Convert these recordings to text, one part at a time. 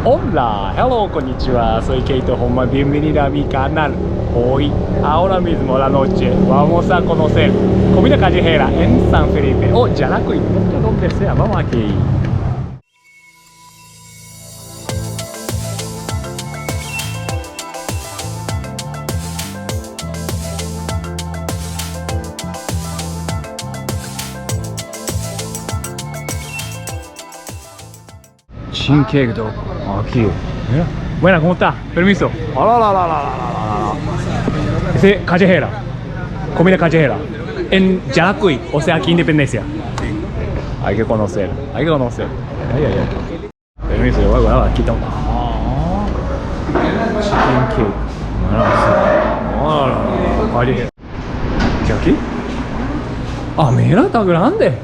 Hola, hello, konnichiwa, soy Keito Honma, bienvenida a mi canal. Hoy, ahora mismo la noche, vamos a conocer comida callejera en San Felipe o Yaracuy, donde sea, vamos aquí. Chinquegdo, aquí. Mira. Buena, ¿cómo está? Permiso. Ese callejera. Comida callejera. En Yaracuy, o sea, aquí Independencia. Hay que conocer, hay que conocer. Ay, ay, ay. Permiso, yo voy a guardar aquí. Chinquegdo. Callejera. ¿Qué aquí? Ah, mira, está grande.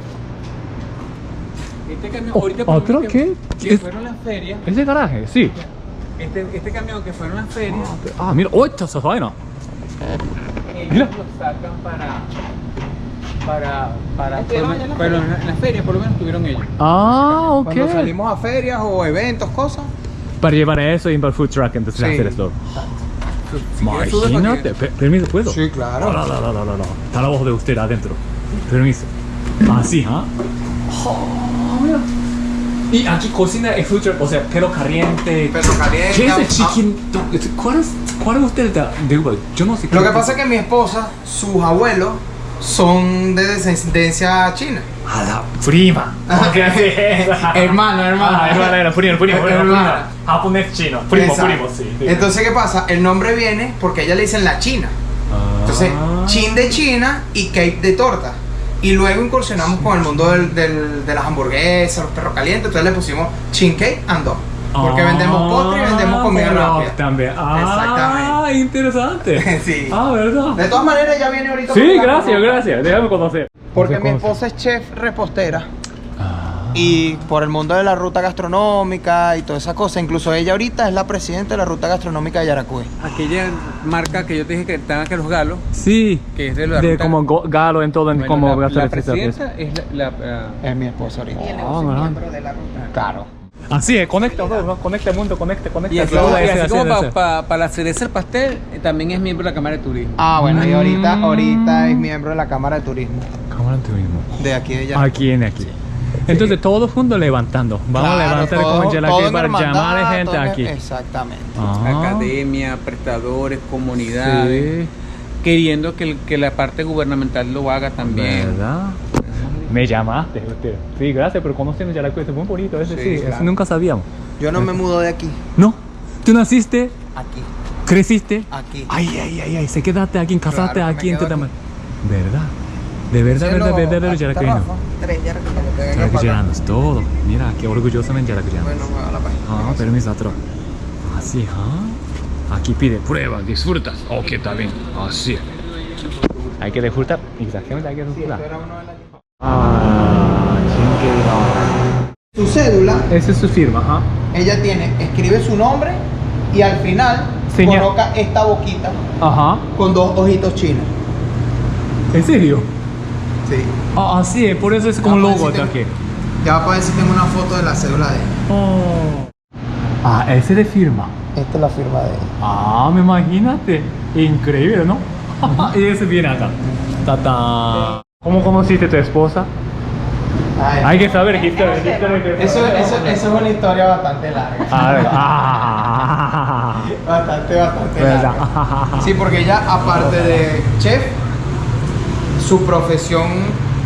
Este camión, ahorita ¿Otro qué? que fueron las ferias. ¿Ese garaje? Sí. Este camión que fueron las ferias, Ah, mira, oh, esta es esa vaina. Mira. ellos lo sacan pero en las ferias por lo menos tuvieron ellos. Ah, ok. Cuando salimos a ferias o eventos, cosas. Para llevar eso y para el food truck, entonces Sí. hacer esto. Si quieres, sube para Imagínate. que- Permiso, ¿puedo? Sí, claro. No. Está la voz de usted adentro. Permiso. Así, ¿ah? Mira. Y aquí cocina el food truck, o sea, perro caliente. Perro caliente. ¿Qué es el chicken? ¿Cuál es usted de Uber? Yo no sé. Lo que pasa es que mi esposa, sus abuelos son de descendencia china. A la prima. ¿Qué hace eso? Hermano. Hermana, era primo. Hermana. Japonés chino. Primo, Exacto. sí. Entonces, ¿qué pasa? El nombre viene porque a ella le dicen la China. Entonces, chin de China y cake de torta. Y luego incursionamos con el mundo de las hamburguesas, los perros calientes. Entonces le pusimos chin cake and dog. Porque vendemos postre y vendemos comida rápida. También. Exactamente. Interesante. Sí. ¿Verdad? De todas maneras, ella viene ahorita. Sí, por la gracias. comida. Déjame conocer. Porque mi esposa es chef repostera. Y por el mundo de la ruta gastronómica y toda esa cosa. Incluso ella ahorita es la presidenta de la ruta gastronómica de Yaracuy. Aquella marca que yo te dije que estaban que los galos, Sí. que es de la De ruta- como galo en todo, en Bueno, como la presidenta es Es mi esposa ahorita. ¿verdad? de la ruta. Claro. Así es, conecta todo, ¿no? Conecta el mundo, conecta. Y así, todo, y así así, como así. para la cereza del pastel, también es miembro de la Cámara de Turismo. Ah, bueno, y ahorita es miembro de la Cámara de Turismo Cámara de turismo. de aquí de Yaracuy. Aquí en aquí. Entonces todos juntos levantando. Vamos a levantar como todo Yaracuy en para hermandad, llamar a gente todo en- aquí. Exactamente. Academia, prestadores, comunidades, Sí. queriendo que la parte gubernamental lo haga también. ¿Verdad? Me llamaste usted. Sí, gracias, pero conociendo Yaracuy, es muy bonito ese, sí. claro. Eso nunca sabíamos. Yo no me mudo de aquí. ¿No? ¿Tú naciste? Aquí. ¿Creciste? Aquí. Ay, se quedaste aquí, casaste Claro que aquí me en quedo Tetamar. ¿Verdad? De verdad, Yaracuy. Tres Yaracuy. Yaracuyanos, todo. Mira, qué orgullosamente Yaracuyanos. Bueno, me va a la página. Permiso, atrás. Así, Aquí pide prueba, disfrutas. Ok, está bien. Así. Hay que disfrutar. Exactamente, hay que disfrutar. Chingueira. Su cédula, Esa es su firma, ella escribe su nombre y al final Señal. coloca esta boquita Ajá. con dos ojitos chinos. ¿En serio? Sí. Así es, por eso es como Ya logo puedes hasta decir aquí. Ya va a poder si tengo una foto de la cédula de ella. Ese de firma. Esta es la firma de ella. Me imagínate. Increíble, ¿no? Y ese viene acá. Tata. ¿Cómo conociste a tu esposa? Hay que saber historia. Eso es una historia bastante larga. A ver. Bastante ¿Verdad? larga. Sí, porque ella, aparte de chef, su profesión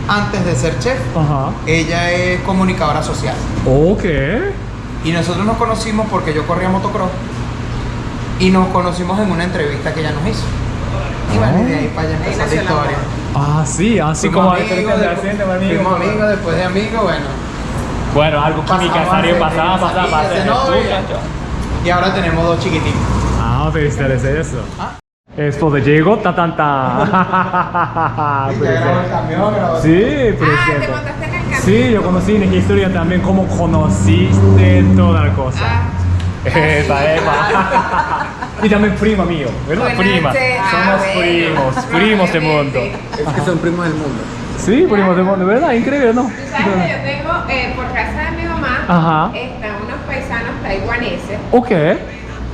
antes de ser chef, Ajá. ella es comunicadora social. Ok. Y nosotros nos conocimos porque yo corría motocross y nos conocimos en una entrevista que ella nos hizo. Y bueno, y de ahí para allá empezó la historia. Sí, así Fuimos como amigos, fuimos amigos, después de amigos, bueno. Bueno, algo química pasamos salió, a pasaba. ser novios. Y ahora tenemos dos chiquititos. Felicidades eso. Esposa llegó, ta. Ya grabó el camión, grabó. Sí, ¿te presente. montaste en el camión? Sí, yo conocí en la historia también cómo conociste toda la cosa. Epa. Y también prima mío, ¿verdad? Bueno, Prima. Somos bueno, primos de mundo. probablemente. Es que son primos del mundo. Sí, primos de mundo, ¿verdad? Increíble, ¿no? Tú sabes que yo tengo, por casa de mi mamá, Ajá. están unos paisanos taiwaneses. Ok.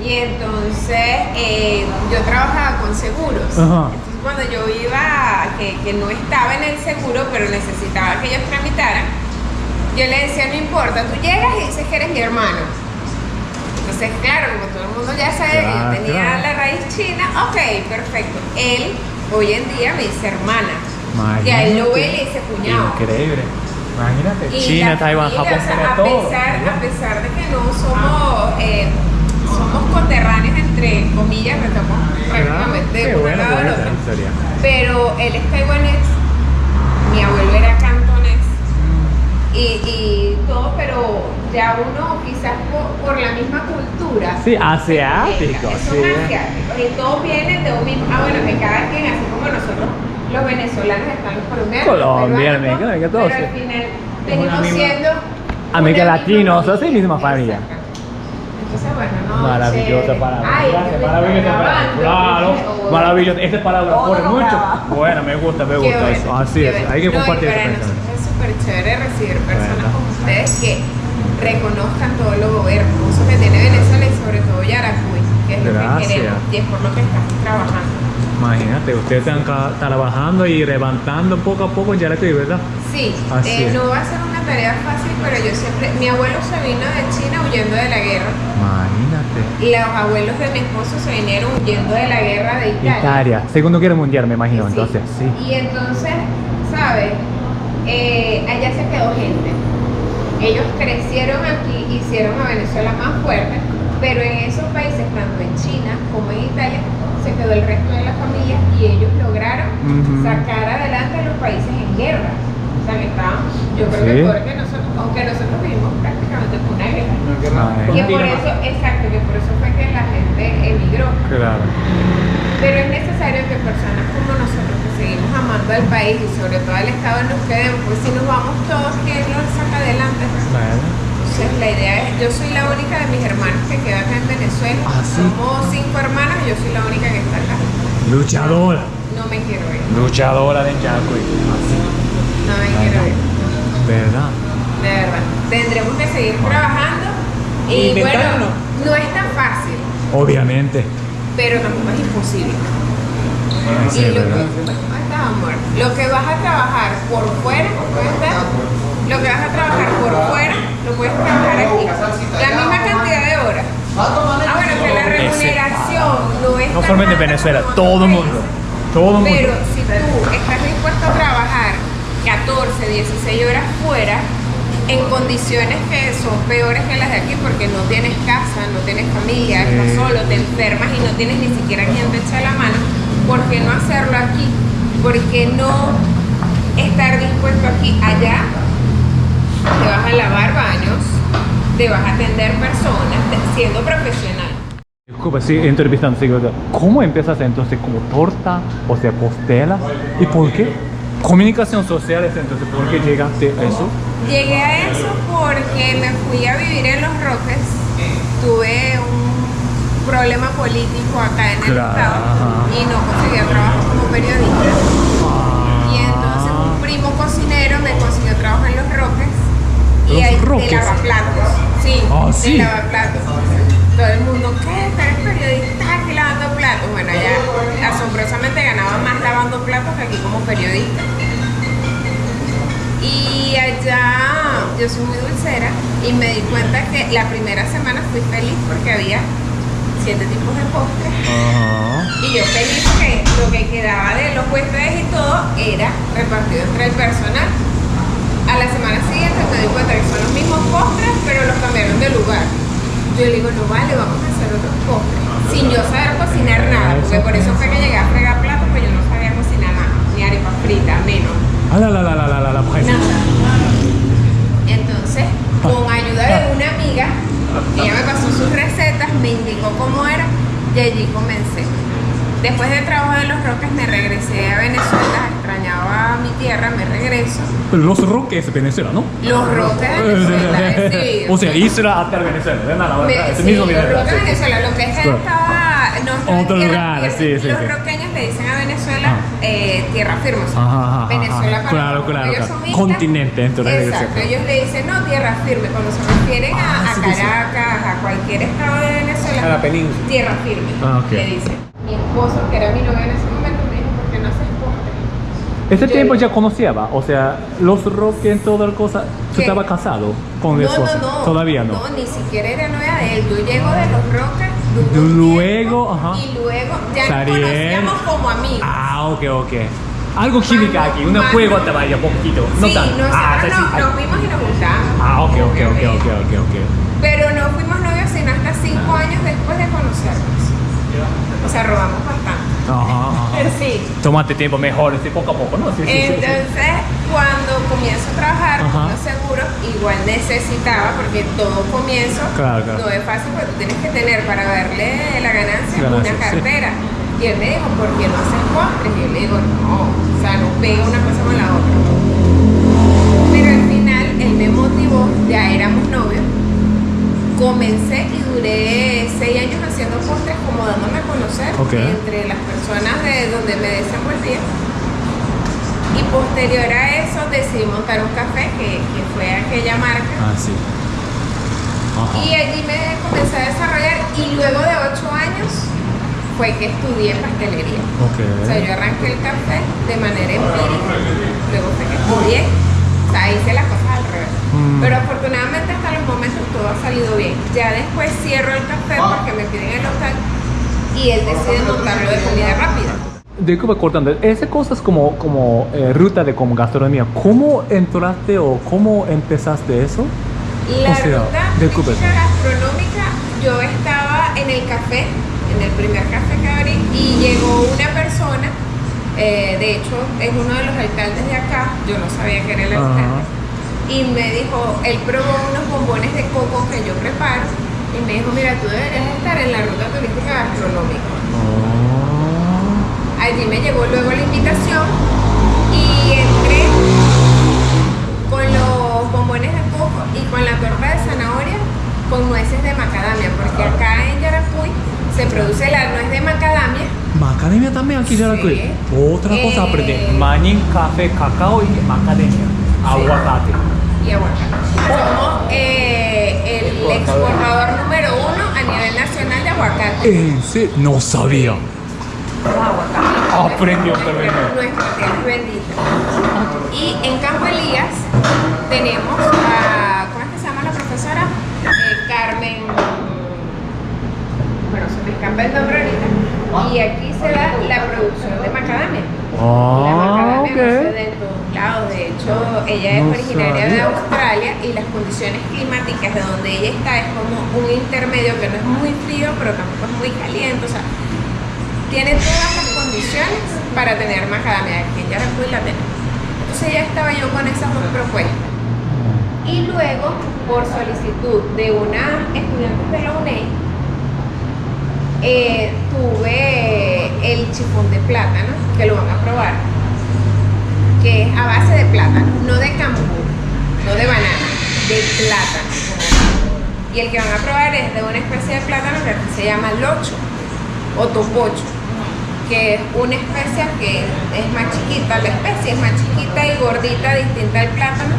Y entonces yo trabajaba con seguros. Ajá. Entonces cuando yo iba, que no estaba en el seguro, pero necesitaba que ellos tramitaran, yo le decía, no importa, tú llegas y dices que eres mi hermano. Entonces, claro, como todo el mundo ya sabe que yo tenía la raíz china, ok, perfecto. Él hoy en día me dice hermana. Y a él lo ve y le dice cuñado. Increíble. Imagínate. Y China, la Taiwán, familia, Japón, o sea, tiene a todo. pesar de que no somos, somos conterráneos entre comillas, pero estamos prácticamente Qué de un bueno, lado al buena otro. historia. Pero él es taiwanés, mi abuelo era cantonés y todo, pero ya uno quizás por la misma cultura. Sí, asiático, Son sí. asiáticos y todos vienen de un mismo. Bueno, que cada quien, así como nosotros, los venezolanos están los colombianos. Colombianos, los peruanos, que todos, pero sí. al final Es venimos una misma- siendo. América una Latinos, misma así misma familia. Exacto. Entonces, bueno, no. Maravillosa chévere. palabra. Ay, Gracias, que me maravillosa está palabra. grabando. Claro, Oh, maravilloso. Esta palabra todo por lo mucho. graba. Bueno, me gusta Qué eso. bueno, Así qué es, bueno. hay que No, y compartir para ese nosotros pensamiento. es súper chévere recibir personas Bueno. como ustedes que reconozcan todo lo hermoso que tiene Venezuela y sobre todo Yaracuy, que es lo que Gracias. queremos y es por lo que estamos trabajando. Imagínate, ustedes están trabajando y levantando poco a poco ya la estoy, ¿verdad? Sí, Así es. no va a ser una tarea fácil, pero yo siempre, mi abuelo se vino de China huyendo de la guerra. Imagínate. Los abuelos de mi esposo se vinieron huyendo de la guerra de Italia. Italia, Segunda Guerra Mundial, me imagino, Sí. entonces, sí. Y entonces, ¿sabes? Allá se quedó gente. Ellos crecieron aquí, hicieron a Venezuela más fuerte, pero en esos países, tanto en China como en Italia, se quedó el resto de la familia y ellos lograron Ujú. sacar adelante a los países en guerra. O sea, que estaban, yo creo Sí. que peor que nosotros, aunque nosotros vivimos prácticamente con una guerra. Ay, Que por eso, exacto, que por eso fue que la gente emigró. claro. Pero es necesario que personas como nosotros, que seguimos amando al país y sobre todo al Estado, nos quedemos, pues si nos vamos todos, ¿quién nos saca adelante? Bueno. Entonces la idea es, yo soy la única de mis hermanos que queda acá en Venezuela. Ah, ¿sí? Somos 5 hermanos y yo soy la única que está acá. Luchadora. No me quiero ir, Luchadora de Yacuy. no me quiero ir, ¿Verdad? de verdad. Tendremos que seguir trabajando y bueno, no es tan fácil, Obviamente. pero tampoco es imposible. Sí, Y es verdad. ahí está, amor. Lo que vas a trabajar por fuera, ¿puedes ver? Lo que vas a trabajar por fuera, lo puedes trabajar aquí. La misma cantidad de horas. Ah, bueno, que la remuneración no es No tan solamente en alta Venezuela, como en todo el otros mundo. países. Todo el mundo. Pero si tú estás dispuesto a trabajar 14, 16 horas fuera, en condiciones que son peores que las de aquí, porque no tienes casa, no tienes familia, estás solo, te enfermas y no tienes ni siquiera quien te eche la mano, ¿por qué no hacerlo aquí? ¿Por qué no estar dispuesto aquí? Allá te vas a lavar baños, te vas a atender personas, siendo profesional. Disculpa, sí, entrevistando, sí, ¿cómo empiezas entonces como torta, o sea, postela? ¿Y por qué? Comunicación social, entonces, ¿por qué llegaste a eso? Llegué a eso porque me fui a vivir en Los Roques, tuve un problema político acá en el Claro, estado ajá. y no conseguía trabajo como periodista. Y entonces un primo cocinero me consiguió trabajo en Los Roques y ¿Los ahí de Roques? lavaplatos. Sí, Ah, de sí. lavaplatos. Todo el mundo, ¿qué? ¿Tú eres periodista aquí lavando platos? Bueno, ya asombrosamente ganaba más lavando platos que aquí como periodista. Y allá yo soy muy dulcera y me di cuenta que la primera semana fui feliz porque había 7 tipos de postres. Ajá. Y yo feliz porque lo que quedaba de los huéspedes y todo era repartido entre el personal. A la semana siguiente me di cuenta que son los mismos postres, pero los cambiaron de lugar. Yo le digo, no vale, vamos a hacer otros postres. Sin yo saber cocinar nada, porque por eso fue que llegué a fregar platos, porque yo no sabía cocinar nada, ni arepas fritas, menos. Ah, la, pues. Nada. Entonces, con ayuda de una amiga, ella me pasó sus recetas, me indicó cómo era y allí comencé. Después del trabajo de Los Roques me regresé a Venezuela, extrañaba mi tierra, me regreso. Los Roques, Venezuela, ¿no? Los Roques de Venezuela, sí. O sea, Isla hasta Venezuela, ¿verdad? La verdad, ese Sí, mismo Los video. Roques de Venezuela, lo que es que Claro. estaba... No, Otro en tierra lugar, firme. sí, sí, Los sí. roqueños le dicen a Venezuela tierra firme. O sea, Ajá, ajá, Venezuela ajá. para Claro, nosotros, claro, ellos claro. son islas. Continente, entonces. Exacto, ellos le dicen no, tierra firme. Cuando se refieren a sí, sí, sí. Caracas, a cualquier estado de Venezuela, A la península. tierra firme, Ah, ok. le dicen. Mi esposo, que era mi novio en ese momento, me dijo, ¿por qué no haces postre? Ese Yo tiempo le- ya conocía, ¿va? O sea, los Roque en toda la cosa. ¿Tú ¿Qué? estabas casado con el No, esposo? no, no. Todavía no. No, ni siquiera era novia de él. Yo llego de Los Rocas, duró un Luego, tiempo, ajá. y luego ya nos Sariel. conocíamos como amigos. Ah, ok, ok. Algo química Mano, aquí, una mano. juego estaba ya poquito. No Sí, tanto. nosotros Ah, sí, sí. nos vimos y nos gustamos. Ah, ok, ok, ok, ok, ok, ok. Pero no fuimos novios sino hasta 5 años después de conocernos. O sea, robamos bastante. Ajá, ajá. Sí. Tómate tiempo mejor, poco a poco, ¿no? Sí, sí, sí, sí. Entonces, cuando comienzo a trabajar Ajá. con los seguros, igual necesitaba, porque todo comienzo Claro, claro. no es fácil, porque tú tienes que tener para verle la ganancia Ganancia, una sí. cartera. Y él me dijo, ¿por qué no haces postres? Y yo le digo, no, o sea, no pega una cosa con la otra. Pero al final, él me motivó, ya éramos novios. Comencé y duré 6 años haciendo postres, como dándome a conocer Ok. entre las personas de donde me desenvolvía. Y posterior a eso decidí montar un café que fue aquella marca. Ah, sí. Ajá. Y allí me comencé a desarrollar y luego de 8 años fue que estudié pastelería. Ok. O sea, yo arranqué el café de manera empírica, luego fue que estudié, o sea, hice las cosas al revés. Pero afortunadamente hasta los momentos todo ha salido bien. Ya después cierro el café porque me piden el local y él decide montarlo de comida rápida. Disculpa cortando, esa cosa es como ruta de como gastronomía. ¿Cómo entraste o cómo empezaste eso? La O sea, ruta disculpe. turística gastronómica, yo estaba en el café, en el primer café que abrí, y llegó una persona, de hecho es uno de los alcaldes de acá, yo no sabía que era el alcalde, y me dijo, él probó unos bombones de coco que yo preparo, y me dijo, mira, tú deberías estar en la ruta turística gastronómica. Allí me llegó luego la invitación y entré con los bombones de coco y con la torta de zanahoria con nueces de macadamia, porque acá en Yaracuy se produce la nuez de macadamia. Macadamia también aquí ya la Sí. cuy. Otra cosa aprendí. Manín, café, cacao y macadamia. Aguacate. Y aguacate. Somos el exportador número 1 a nivel nacional de aguacate. En serio, no sabía. Los aguacates. Aprendió tremendo. Nuestra tierra es bendita. Y en Campo Elías tenemos a, ¿cómo es que se llama la profesora? Carmen, bueno, se me escapa el nombre ahorita. Y aquí se da la producción de macadamia. La macadamia no se da en todos lados. De hecho, ella es No originaria de sabía. Australia y las condiciones climáticas de donde ella está es como un intermedio que no es muy frío, pero tampoco es muy caliente. O sea, tiene todas las condiciones para tener macadamia. Aquí en Yaracuy la tenemos. Entonces ya estaba yo con esas dos propuestas. Y luego, por solicitud de una estudiante de la UNED, tuve el chifón de plátano, que lo van a probar, que es a base de plátano, no de cambur, no de banana, de plátano. Y el que van a probar es de una especie de plátano que aquí se llama locho o topocho, que es una especie que es más chiquita, la especie es más chiquita y gordita, distinta al plátano.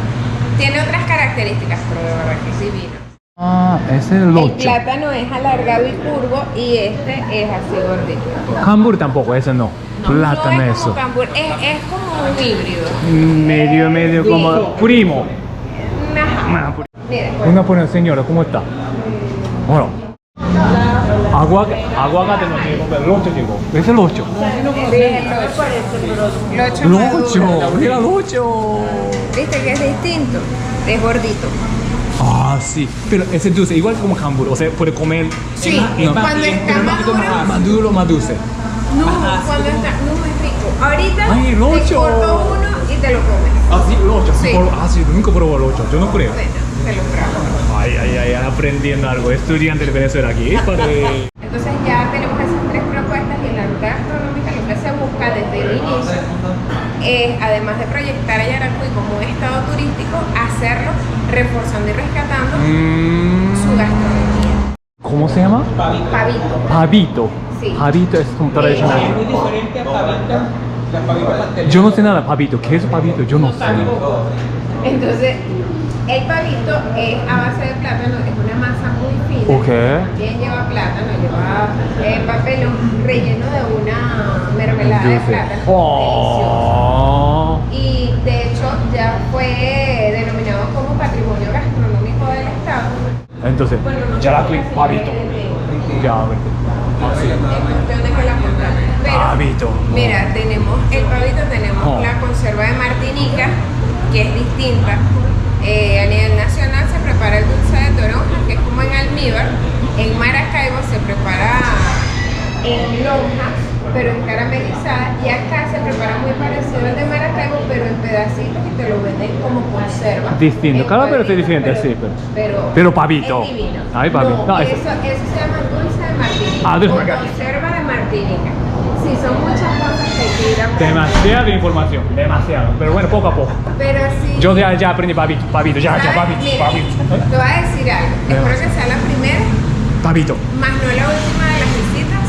Tiene otras características, pero de verdad que es divino. Ah, ese es el El locho. plátano es alargado y curvo y este es así gordito. Cambur tampoco, ese no. Plátano no es como eso. cambur, es como un híbrido. Medio como primo. Ajá. Mira, pues, Una buena señora, ¿cómo está? Bueno. Aguacate no tiene que locho llegó. ¿Ese es el locho? locho maduro. Locho, mira locho. ¿Viste que es distinto? Es gordito. Ah, sí. Pero ese es dulce, igual como cambur. O sea, puede comer. Sí, No. cuando está maduro. Más duro, más dulce. No, cuando está, no es rico. Ahorita Ay, te locho. corto uno y te lo comes. Ah, sí, locho. Sí. Sí, nunca probé locho. Yo no creo. Bueno, te lo pruebo. Ay, aprendiendo algo. Estudiante de Venezuela aquí. Entonces ya tenemos esas 3 propuestas y en la ruta gastronómica lo que se busca desde el inicio es, además de proyectar a Yaracuy como un estado turístico, hacerlo reforzando y rescatando su gastronomía. ¿Cómo se llama? Pavito. Pavito. Sí. Pavito es un tradicional. Es muy diferente a pavito Yo no sé nada, pavito. ¿Qué es pavito? Yo no sé. Entonces, el pavito es a base de plátano, es una masa muy fina. Ok. Bien lleva plátano, lleva papelón relleno de una mermelada de plátano. Oh. Deliciosa. Y de hecho ya fue denominado como patrimonio gastronómico del estado. Entonces, Yaracuy, pavito. Ya, a ver. Es cuestión de que la compramos. Pero, Pavito. mira, tenemos el pavito, tenemos Oh. la conserva de Martinica, que es distinta. A nivel nacional se prepara el dulce de toronja, que es como en almíbar. En Maracaibo se prepara en lonjas, pero en caramelizadas. Y acá se prepara muy parecido al de Maracaibo, pero en pedacitos y te lo venden como conserva. Distinto. En Cada vez es cuadritos, diferente, sí, pero pavito. Es divino. Ay, pavito. No, No, eso se llama dulce de Martinica. Ah, dulce de o Martinica. conserva de Martinica. Sí, son muchas cosas que hay que ir aprendiendo. Demasiada información, demasiado. Pero bueno, poco a poco. Pero sí. Yo ya aprendí pavito, pavito, ya, ¿sabes? pavito, Mira, pavito. te voy a decir algo. Espero que sea la primera, Pavito. más no la última de las visitas,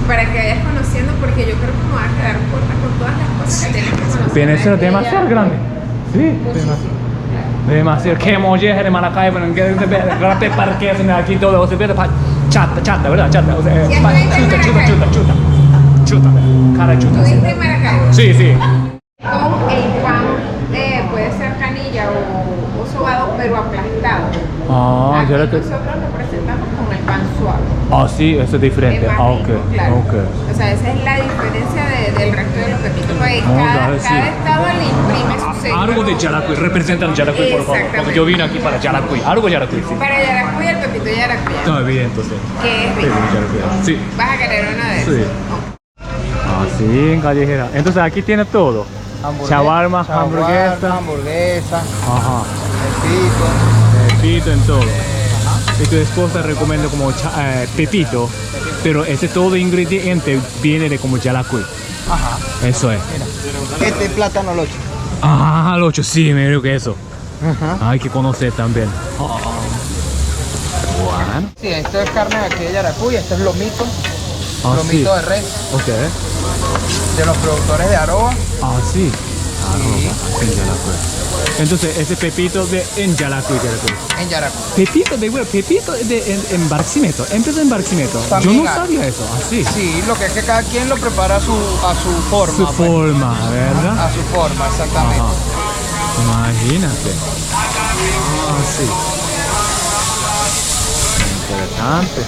para que vayas conociendo, porque yo creo que me voy a quedar corta con todas las cosas que tienes que conocer. Venezuela es de aquella- demasiado grande. Sí, Muchísimo. demasiado. Que molleje de Maracaibo, que grape parques aquí todo, se pierde chata, chata, ¿verdad? Chata. O sea, ¿Sí estuviste en chuta, chuta, Maracaibo? chuta, chuta. Chuta, cara chuta. Sí, ¿Tuviste en Maracaibo? sí. Sí. Con el pan, puede ser canilla o sobado, pero aplastado. Ah, Aquí ya lo que. nosotros lo presentamos con el pan suave. Ah, sí, eso es diferente. Es más Ah, rico, ok. claro. Ok. O sea, esa es la diferencia del resto de los pepitos. Pues Oh, cada, claro, sí. cada estado le imprime su sello. Algo de Yaracuy, representan Yaracuy, por favor. Exactamente. Porque yo vine aquí para Yaracuy. Algo Yaracuy, sí. Para Yaracuy, el pepito Yaracuy. Está bien, entonces. Que es Sí, rico. Yaracuy. Sí. ¿Vas a querer uno de esos? Sí. Ah, sí, en callejera. Entonces aquí tiene todo. Shawarma, hamburguesa. hamburguesa, Ajá. pepito. Pepito en todo. Y tu esposa recomienda como pepito, pero ese todo ingrediente viene de como Yaracuy. Ajá. Eso es. Este es plátano locho. Ah, el 8, sí, me digo que eso. Ajá. Hay que conocer también. Bueno. Sí, esto es carne de aquí de Yaracuy, esto es lomito, Ah, sí. lomito de res, Ok. de los productores de Aroa. Ah, sí. Sí. En Yaracuy. Entonces, ese pepito de en Yaracuy. En Yaracuy. Pepito de huevo, pepito de en Barquisimeto. Empezó en Barquisimeto. Yo También no hay. sabía eso. Así. Sí, lo que es que cada quien lo prepara a su forma. Su pues. forma, ¿verdad? A su forma, exactamente. Ajá. Imagínate. Ah, sí. Interesante.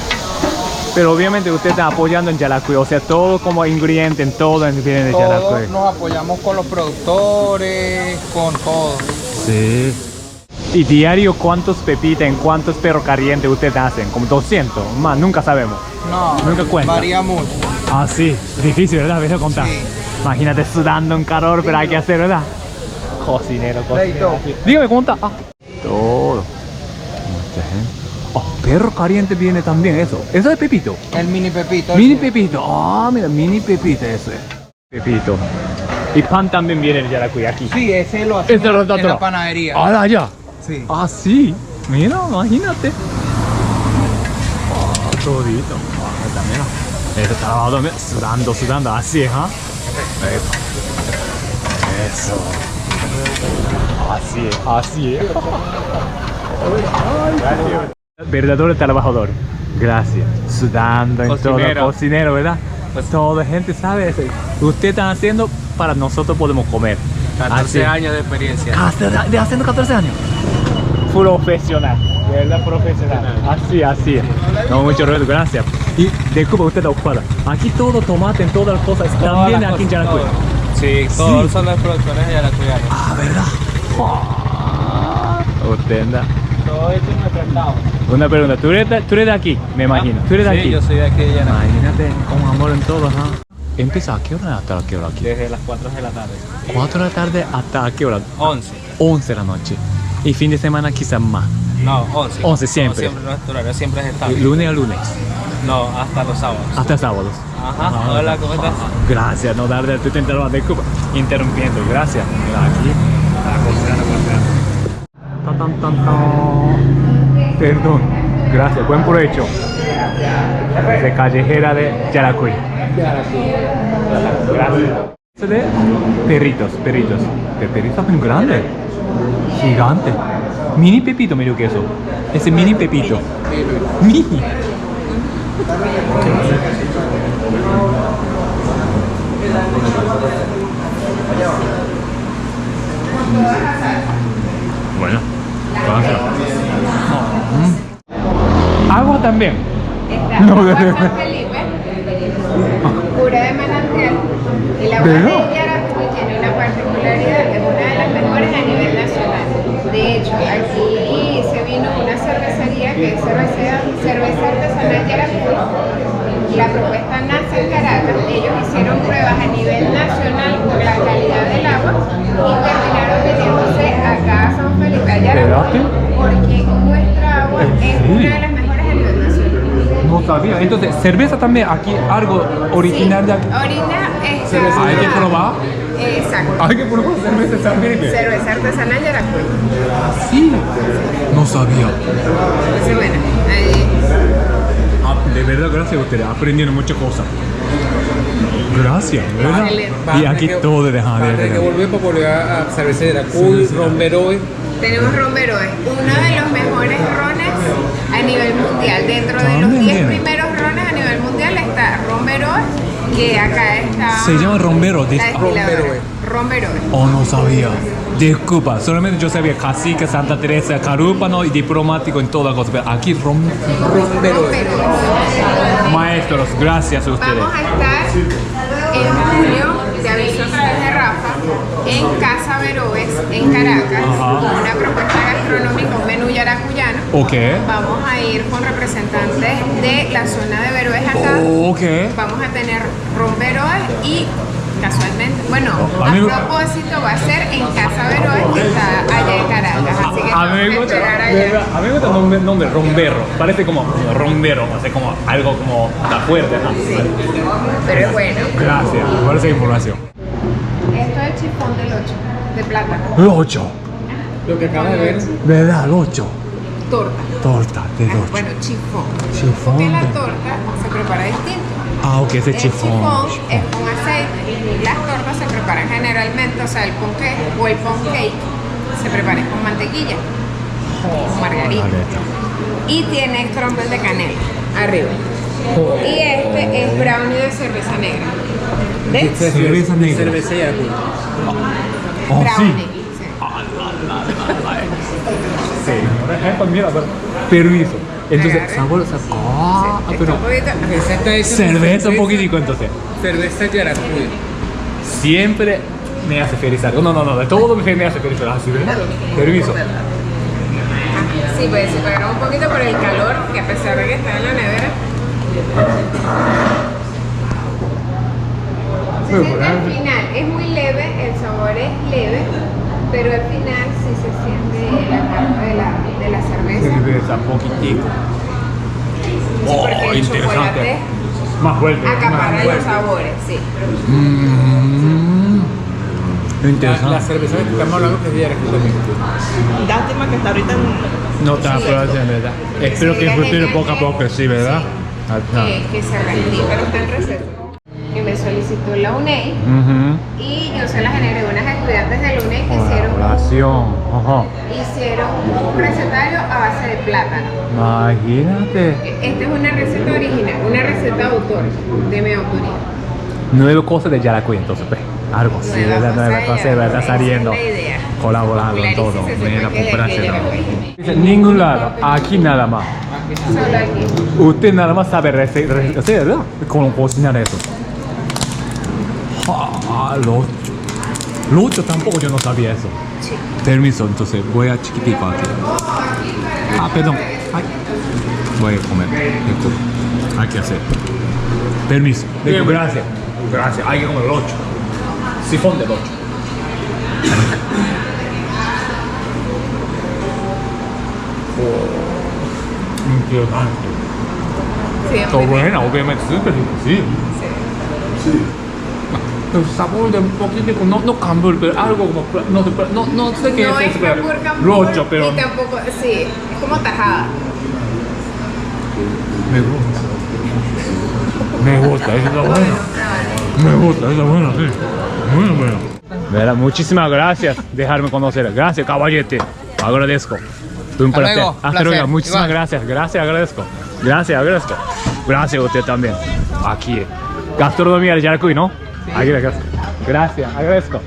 Pero obviamente usted está apoyando en Yaracuy, o sea, todo como ingrediente en todo viene de Todos Yaracuy. nos apoyamos con los productores, con todo. Sí. ¿Y diario cuántos pepitas en cuántos perros calientes ustedes hacen? Como 200, más, nunca sabemos. No, Nunca cuenta. varía mucho. Ah, sí, difícil, ¿verdad? Voy a contar. Sí. Imagínate sudando en calor, pero hay que hacer, ¿verdad? Cocinero, Leito. Dígame cómo está. Ah, todo. Mucha gente. Oh, perro caliente viene también eso. Eso es pepito. El mini pepito. Mini ese. pepito. Ah, mira, mini pepito ese. Pepito. Y pan también viene de Yaracuy aquí. Sí, ese lo Ese hacemos lo en otro. la panadería. Ah, allá. Sí. Ah, sí. Mira, imagínate. Oh, todito. Ah, mira. Este trabajo también. Sudando. Así es, ¿ah? Eso. Así es. Verdadero trabajador. Gracias. Sudando en todo. Cocinero. Cocinero, ¿verdad? Pues toda gente sabe eso. Usted está haciendo para nosotros podemos comer. 14 Así. años de experiencia. De haciendo 14 años. Profesional, de verdad profesional. Así es. No, mucho ruido, gracias. Y disculpa, usted está ocupada. Aquí todo tomate en todas las cosas. También aquí en Yaracuy. Sí, todos son los productores de Yaracuy. Ah, ¿verdad? Usted anda. Todo esto es nuestro estado. Una pregunta, ¿tú eres de aquí? Me imagino. ¿Tú eres de Sí, aquí? yo soy de aquí de Yaracuy. Imagínate, con amor en todo, ¿ah? ¿Empieza a qué hora hasta a qué hora aquí? Desde las 4 de la tarde. 4 de la tarde hasta a qué hora? 11. 11 de la noche. Y fin de semana quizás más. No, 11. 11 siempre. No, siempre nuestro horario siempre es estable. Lunes a lunes. No, hasta los sábados. Hasta sábados. Ajá. Hola, ¿cómo estás? Gracias, no darle tu tentador de Cuba. Interrumpiendo, gracias. Mira aquí. Tan, tan, tan. Perdón. Gracias, buen provecho. De callejera de Yaracuy. Gracias. De perritos. De perritos muy grande. Gigante. Mini pepito medio queso. Ese mini pepito. Mini. Bueno, agua también. Está No, agua de San verdad. Felipe, pura de manantial. Y la agua ¿De de verdad? Yaracuy tiene una particularidad, es una de las mejores a nivel nacional. De hecho, aquí se vino una cervecería que es cerveza artesanal Yaracuy. La propuesta nace en Caracas. Ellos hicieron pruebas a nivel nacional por la calidad del agua y terminaron viniéndose acá a San Felipe, a Yaracuy, porque nuestra agua es una de las mejores a nivel nacional. No sabía. Entonces, cerveza también aquí, algo original de aquí. Ahorita está... Hay que probar. Exacto. Hay que probar cerveza de San Felipe. Cerveza artesanal Yaracuy. Sí. No sabía. Entonces, bueno, ahí... De verdad, gracias a ustedes. Aprendieron muchas cosas. Gracias, de ¿verdad? Excelente. Y aquí todo de dejar Hay que volver para volver a cerveza de Yaracuy, Romberoy. Tenemos Romberoy, uno de los mejores rones a nivel mundial. Dentro de los También. 10 primeros rones a nivel mundial está Romberoy, que acá está... Se llama Rombero. la destiladora. Romberoy. Romberoy. Oh, no sabía. Disculpa, solamente yo sabía Cacique, Santa Teresa, Carúpano y diplomático en toda cosa. Pero aquí Romberoy. maestros, gracias a ustedes. Vamos a estar en julio, te aviso a través de Rafa, en Casa Veroes, en Caracas, Ajá. con una propuesta gastronómica, un menú yaracuyano. Ok. Vamos a ir con representantes de la zona de Veroes acá. Ok. Vamos a tener ron Veroes y casualmente, bueno, amigo. a propósito va a ser en Casa Veroes, que está allá en Caracas. Así que A mí me vamos a gusta, esperar de allá. verdad, a mí me gusta el nombre Rombero. Parece como Rombero, o sea, como algo como está fuerte. ¿No? Sí, pero es bueno. Gracias por esa información. Esto es chifón del 8, de plátano. El 8. Lo que acabas de ver. ¿Verdad? El 8. Torta. Torta de 8. Bueno, chifón. Chifón Porque la de- torta se prepara distinto. Ah, ok, ese El chifón. es con aceite. Las tortas se preparan generalmente, o sea, el ponqué o el pancake se prepara con mantequilla, con margarina. Y tiene crumble de canela arriba. Y este es brownie de cerveza negra. ¿Ves? Cerveza negra. Cerveza Yaracuy. Oh, Brownie. sí. Sí. Sí. Mira, permiso. Entonces, Agarre. sabor, ah, Sí, pero está un poquito- Esa está hecha con cerveza un poquitico entonces. Cerveza Yaracuy. Siempre me hace feliz algo. No, de todo me hace feliz algo. ¿Sí, verdad? Permiso. Sí, pues se pagaron un poquito por el calor, que a pesar de que está en la nevera. Se siente al final, es muy leve, el sabor es leve, pero al final sí se siente la carga de la cerveza. Cerveza, poquitico. Sí, porque el chocolate Más fuerte. acapara los sabores, sí. La cerveza que estamos hablando que es de Yaracuy también. Lástima que está ahorita en... No está, pero es verdad. Espero que funcione poco a poco, sí, ¿verdad? Que se rendí, pero está en receta. Que me solicitó la UNEI y yo se la generé unas estudiantes de la UNEI que Colaboración. Ajá. hicieron un recetario a base de plátano. Imagínate. Esta es una receta original, una receta de autor, de mi autoría. Nueve cosas de Yaracuy, entonces, pues. Algo así, Nueva ¿verdad? cosa Nueva de cosa, Yaracuy, ¿verdad? esa es Saliendo. la idea. Colaborando en todo. Popularícese, Mira, sepa que comprarse de todo. Yaracuy. Dice, ningún lado, aquí nada más. Solo aquí. Usted nada más sabe hacer, ¿verdad? Cómo cocinar eso. Ah, Lucho tampoco yo no sabía eso. Sí. Permiso, entonces voy a chiquitico aquí. Ah, perdón. Ay. Voy a comer. Disculpa. Hay que hacer. Permiso. Digo, gracias. Gracias. Hay que comer el 8. Sifón del 8. Impresionante. Sí, Está buena, obviamente, súper rico, sí. El sabor de un poquitico, no cambur, pero algo como, no sé qué no es es eso, pero cambur, rocho, pero y tampoco, sí, es como tajada. me gusta, eso está bueno. Me gusta, eso está bueno, sí. Muy bueno. ¿Verdad? Muchísimas gracias dejarme conocer. Gracias, caballete. Agradezco. Fue un placer. luego, Hasta placer. luego. Muchísimas Igual. gracias. Gracias, agradezco. Gracias, agradezco. Gracias a usted también. Aquí. Gastronomía de Yaracuy, ¿no? Aquí, gracias. Gracias, agradezco.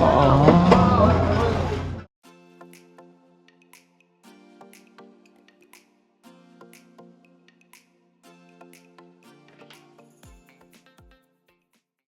Oh.